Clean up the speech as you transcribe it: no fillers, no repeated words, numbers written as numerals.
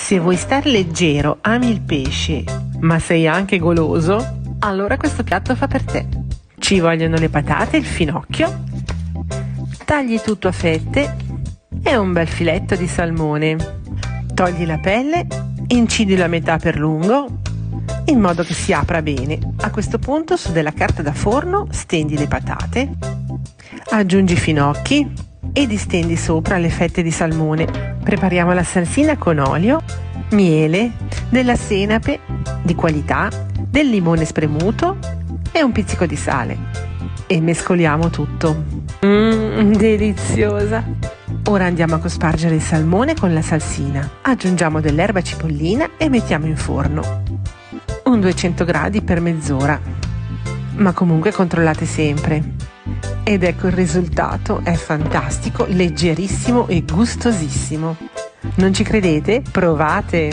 Se vuoi star leggero, ami il pesce, ma sei anche goloso, allora questo piatto fa per te. Ci vogliono le patate e il finocchio, tagli tutto a fette e un bel filetto di salmone. Togli la pelle, incidilo a metà per lungo, in modo che si apra bene. A questo punto su della carta da forno stendi le patate, aggiungi i finocchi e distendi sopra le fette di salmone. Prepariamo la salsina con olio, miele, della senape di qualità, del limone spremuto e un pizzico di sale e mescoliamo tutto. Deliziosa! Ora andiamo a cospargere il salmone con la salsina, aggiungiamo dell'erba cipollina e mettiamo in forno. Un 200 gradi per mezz'ora, ma comunque controllate sempre. Ed ecco il risultato, è fantastico, leggerissimo e gustosissimo. Non ci credete? Provate!